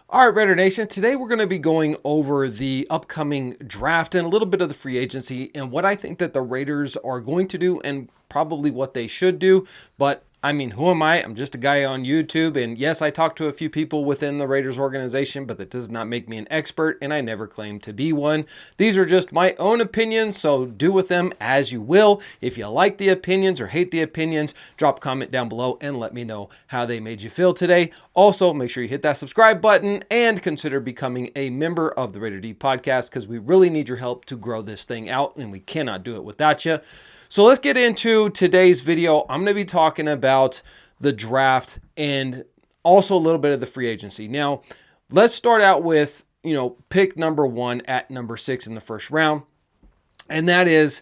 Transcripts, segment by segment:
All right, Raider Nation, today we're going to be going over the upcoming draft and a little bit of the free agency and what I think that the Raiders are going to do and probably what they should do. But I mean, who am I? I'm just a guy on YouTube. And yes, I talk to a few people within the Raiders organization, but that does not make me an expert, and I never claim to be one. These are just my own opinions, so do with them as you will. If you like the opinions or hate the opinions, drop a comment down below and let me know how they made you feel today. Also, make sure you hit that subscribe button and consider becoming a member of the Raider D podcast because we really need your help to grow this thing out, and we cannot do it without you. So let's get into today's video. I'm going to be talking about the draft and also a little bit of the free agency. Now, let's start out with, pick number 1 at number 6 in the first round. And that is,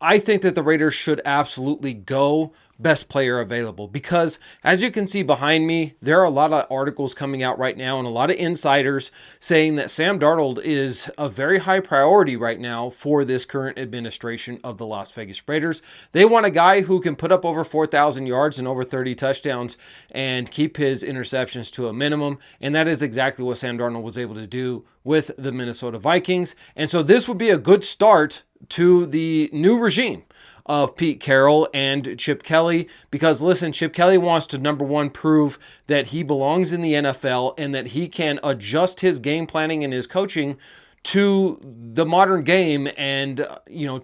I think that the Raiders should absolutely go best player available because as you can see behind me, there are a lot of articles coming out right now and a lot of insiders saying that Sam Darnold is a very high priority right now for this current administration of the Las Vegas Raiders. They want a guy who can put up over 4,000 yards and over 30 touchdowns and keep his interceptions to a minimum. And that is exactly what Sam Darnold was able to do with the Minnesota Vikings. And so this would be a good start to the new regime of Pete Carroll and Chip Kelly, because listen, Chip Kelly wants to, number one, prove that he belongs in the NFL and that he can adjust his game planning and his coaching to the modern game and,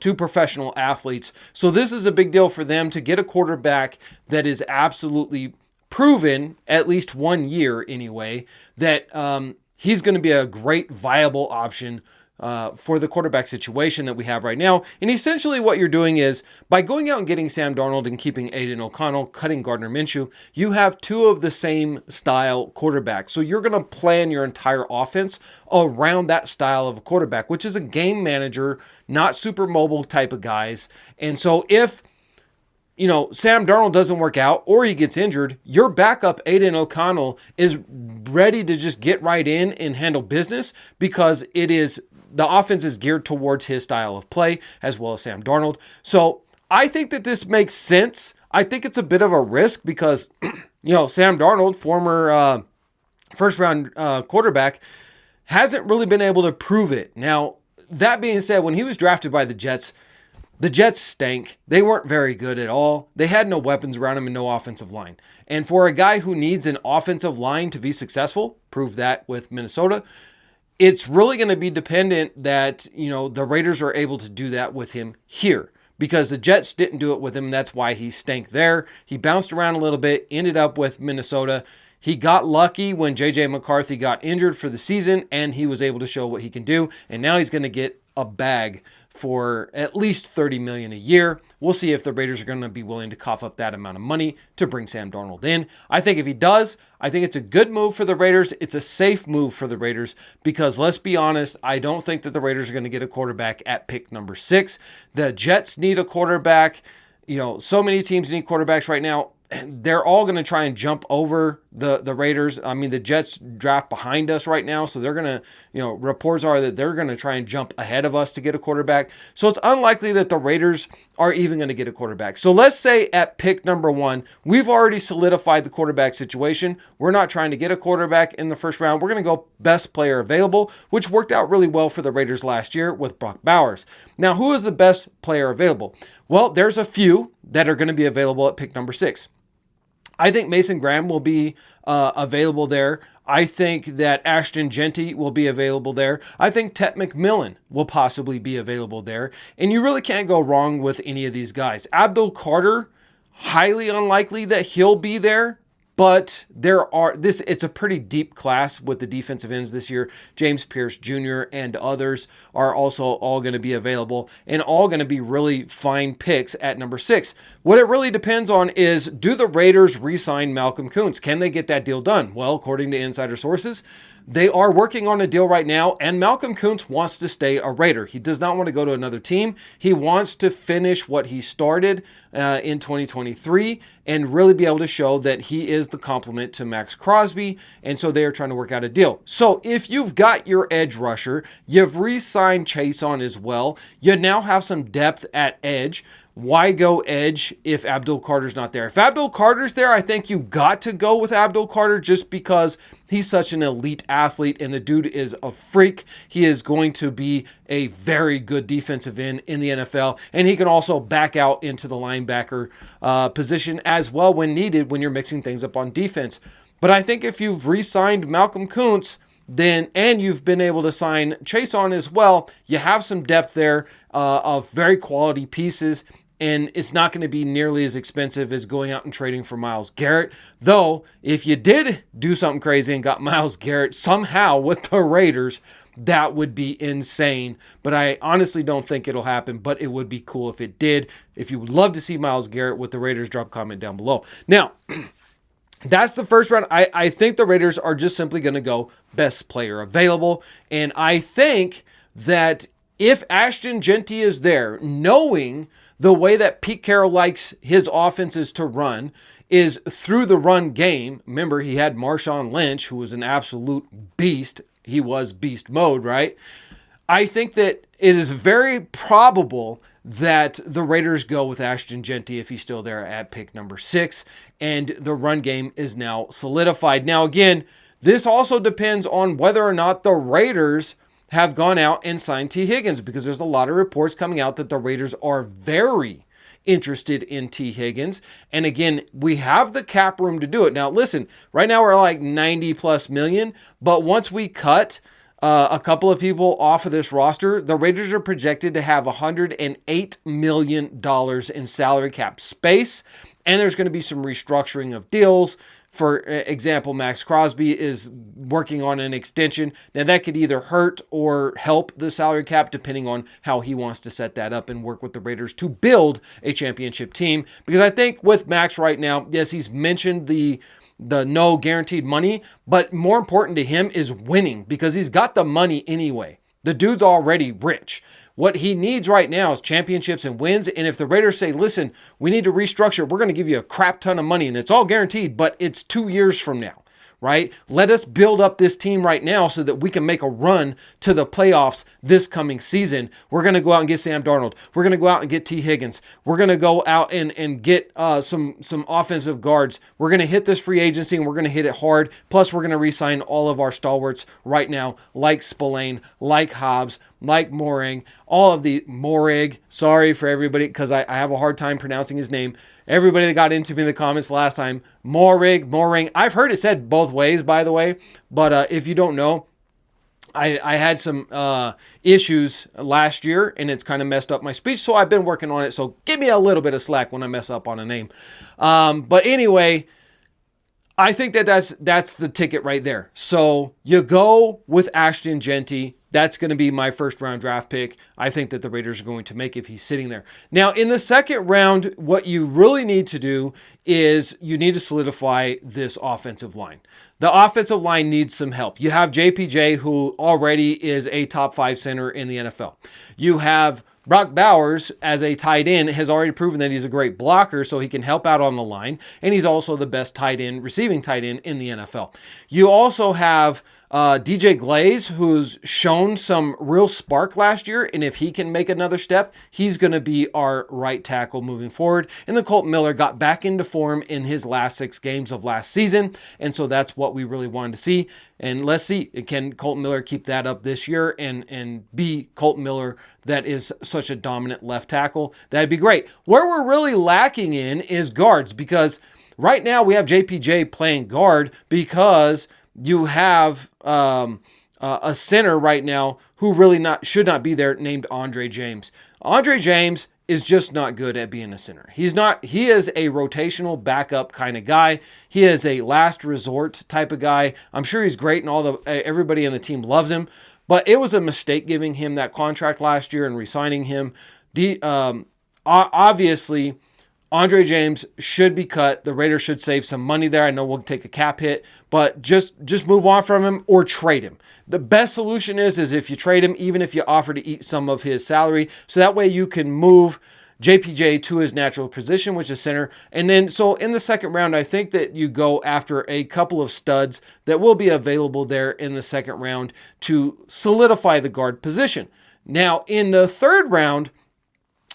to professional athletes. So this is a big deal for them to get a quarterback that is absolutely proven, at least 1 year anyway, that he's going to be a great viable option for the quarterback situation that we have right now. And essentially what you're doing is by going out and getting Sam Darnold and keeping Aiden O'Connell, cutting Gardner Minshew, you have two of the same style quarterbacks. So you're going to plan your entire offense around that style of a quarterback, which is a game manager, not super mobile type of guys. And so if Sam Darnold doesn't work out or he gets injured, your backup, Aiden O'Connell, is ready to just get right in and handle business because the offense is geared towards his style of play as well as Sam Darnold. So I think that this makes sense. I think it's a bit of a risk because, Sam Darnold, former first round quarterback, hasn't really been able to prove it. Now, that being said, when he was drafted by the Jets stank. They weren't very good at all. They had no weapons around him and no offensive line. And for a guy who needs an offensive line to be successful, proved that with Minnesota, it's really going to be dependent that, the Raiders are able to do that with him here because the Jets didn't do it with him. That's why he stank there. He bounced around a little bit, ended up with Minnesota. He got lucky when J.J. McCarthy got injured for the season and he was able to show what he can do. And now he's going to get a bag for at least $30 million a year. We'll see if the Raiders are going to be willing to cough up that amount of money to bring Sam Darnold in. I think if he does, I think it's a good move for the Raiders. It's a safe move for the Raiders because let's be honest, I don't think that the Raiders are going to get a quarterback at pick number 6. The Jets need a quarterback. So many teams need quarterbacks right now. They're all going to try and jump over the Raiders. I mean, the Jets draft behind us right now, so they're going to, reports are that they're going to try and jump ahead of us to get a quarterback. So it's unlikely that the Raiders are even going to get a quarterback. So let's say at pick number 1, we've already solidified the quarterback situation. We're not trying to get a quarterback in the first round. We're going to go best player available, which worked out really well for the Raiders last year with Brock Bowers. Now, who is the best player available? Well, there's a few that are going to be available at pick number 6. I think Mason Graham will be available there. I think that Ashton Jeanty will be available there. I think Tet McMillan will possibly be available there. And you really can't go wrong with any of these guys. Abdul Carter, highly unlikely that he'll be there. But it's a pretty deep class with the defensive ends this year. James Pierce Jr. and others are also all going to be available and all going to be really fine picks at number 6. What it really depends on is, do the Raiders re-sign Malcolm Koonce? Can they get that deal done? Well, according to insider sources, they are working on a deal right now, and Malcolm Koonce wants to stay a Raider. He does not want to go to another team. He wants to finish what he started in 2023 and really be able to show that he is the complement to Max Crosby, and so they are trying to work out a deal. So if you've got your edge rusher, you've re-signed Chase on as well, you now have some depth at edge. why go edge if Abdul Carter's not there? If Abdul Carter's there, I think you got to go with Abdul Carter just because he's such an elite athlete and the dude is a freak. He is going to be a very good defensive end in the NFL, and he can also back out into the linebacker position as well when needed when you're mixing things up on defense. But I think if you've re-signed Malcolm Kuntz, then and you've been able to sign Chaisson as well, you have some depth there of very quality pieces, and it's not going to be nearly as expensive as going out and trading for Myles Garrett. Though, if you did do something crazy and got Myles Garrett somehow with the Raiders, that would be insane. But I honestly don't think it'll happen, but it would be cool if it did. If you would love to see Myles Garrett with the Raiders, drop a comment down below. Now, that's the first round. I think the Raiders are just simply going to go best player available. And I think that if Ashton Jeanty is there, knowing the way that Pete Carroll likes his offenses to run is through the run game. Remember, he had Marshawn Lynch, who was an absolute beast. He was beast mode, right? I think that it is very probable that the Raiders go with Ashton Jeanty if he's still there at pick number 6, and the run game is now solidified. Now, again, this also depends on whether or not the Raiders have gone out and signed T. Higgins, because there's a lot of reports coming out that the Raiders are very interested in T. Higgins. And again, we have the cap room to do it. Now, listen, right now we're like 90 plus million, but once we cut a couple of people off of this roster, the Raiders are projected to have $108 million in salary cap space. And there's going to be some restructuring of deals. For example, Max Crosby is working on an extension. Now, that could either hurt or help the salary cap, depending on how he wants to set that up and work with the Raiders to build a championship team. Because I think with Max right now, yes, he's mentioned the no guaranteed money, but more important to him is winning, because he's got the money anyway. The dude's already rich. What he needs right now is championships and wins. And if the Raiders say, listen, we need to restructure, we're going to give you a crap ton of money, and it's all guaranteed, but it's 2 years from now, right? Let us build up this team right now so that we can make a run to the playoffs this coming season. We're going to go out and get Sam Darnold. We're going to go out and get T. Higgins. We're going to go out and get some offensive guards. We're going to hit this free agency, and we're going to hit it hard. Plus, we're going to re-sign all of our stalwarts right now, like Spillane, like Hobbs, like Moring, all of the Morig. Sorry for everybody, because I have a hard time pronouncing his name. Everybody that got into me in the comments last time, Moring. I've heard it said both ways, by the way. But if you don't know, I had some issues last year, and it's kind of messed up my speech. So I've been working on it. So give me a little bit of slack when I mess up on a name. But anyway, I think that's the ticket right there. So you go with Ashton Jeanty. That's going to be my first round draft pick. I think that the Raiders are going to make if he's sitting there. Now, in the second round, what you really need to do is you need to solidify this offensive line. The offensive line needs some help. You have JPJ, who already is a top 5 center in the NFL. You have Brock Bowers, as a tight end, has already proven that he's a great blocker, so he can help out on the line. And he's also the best tight end, receiving tight end in the NFL. You also have DJ Glaze, who's shown some real spark last year, and if he can make another step, he's going to be our right tackle moving forward. And then Colton Miller got back into form in his last 6 games of last season, and so that's what we really wanted to see. And let's see, can Colton Miller keep that up this year and be Colton Miller that is such a dominant left tackle? That'd be great. Where we're really lacking in is guards, because right now we have JPJ playing guard because you have a center right now who really should not be there, named Andre James. Andre James is just not good at being a center. He is a rotational backup kind of guy. He is a last resort type of guy. I'm sure he's great and everybody on the team loves him, but it was a mistake giving him that contract last year and re-signing him. Obviously, Andre James should be cut. The Raiders should save some money there. I know we'll take a cap hit, but just move on from him or trade him. The best solution is if you trade him, even if you offer to eat some of his salary, so that way you can move JPJ to his natural position, which is center. And then, so in the second round, I think that you go after a couple of studs that will be available there in the second round to solidify the guard position. Now, in the third round,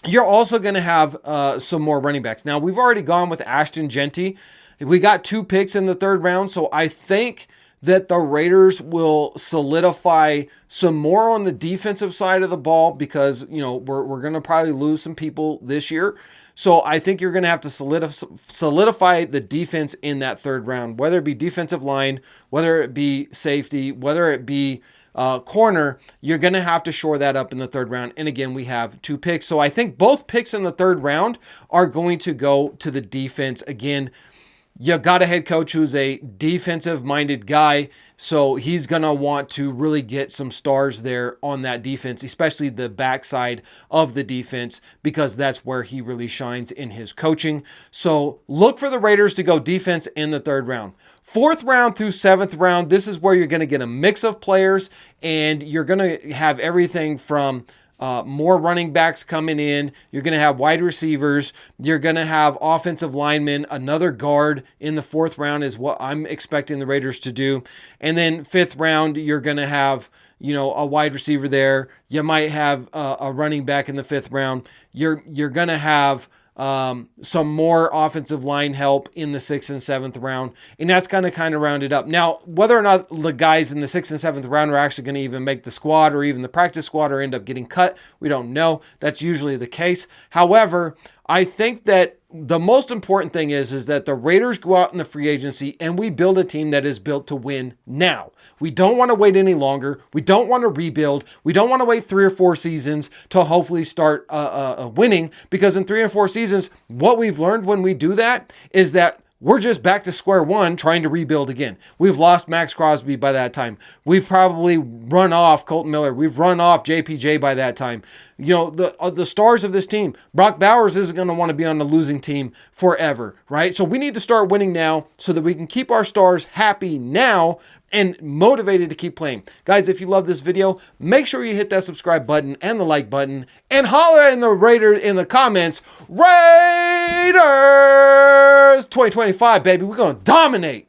You're also going to have some more running backs. Now, we've already gone with Ashton Genty. We got 2 picks in the 3rd round, so I think that the Raiders will solidify some more on the defensive side of the ball because, we're going to probably lose some people this year. So I think you're going to have to solidify the defense in that 3rd round, whether it be defensive line, whether it be safety, whether it be corner. You're going to have to shore that up in the 3rd round. And again, we have 2 picks. So I think both picks in the 3rd round are going to go to the defense. Again, you got a head coach who's a defensive minded guy. So he's going to want to really get some stars there on that defense, especially the backside of the defense, because that's where he really shines in his coaching. So look for the Raiders to go defense in the 3rd round. 4th round through 7th round, this is where you're going to get a mix of players, and you're going to have everything from more running backs coming in. You're going to have wide receivers. You're going to have offensive linemen. Another guard in the 4th round is what I'm expecting the Raiders to do. And then 5th round, you're going to have, a wide receiver there. You might have a running back in the 5th round. You're going to have some more offensive line help in the 6th and 7th round, and that's going to kind of round it up. Now, whether or not the guys in the 6th and 7th round are actually going to even make the squad or even the practice squad or end up getting cut, we don't know. That's usually the case. However, I think that the most important thing is that the Raiders go out in the free agency and we build a team that is built to win now. We don't want to wait any longer. We don't want to rebuild. We don't want to wait 3 or 4 seasons to hopefully start winning, because in 3 or 4 seasons, what we've learned when we do that is that we're just back to square one trying to rebuild again. We've lost Max Crosby by that time. We've probably run off Colton Miller. We've run off JPJ by that time. The stars of this team, Brock Bowers isn't going to want to be on the losing team forever, right? So we need to start winning now so that we can keep our stars happy now and motivated to keep playing. Guys, if you love this video, make sure you hit that subscribe button and the like button and holler in the comments, Raiders 2025, baby. We're going to dominate.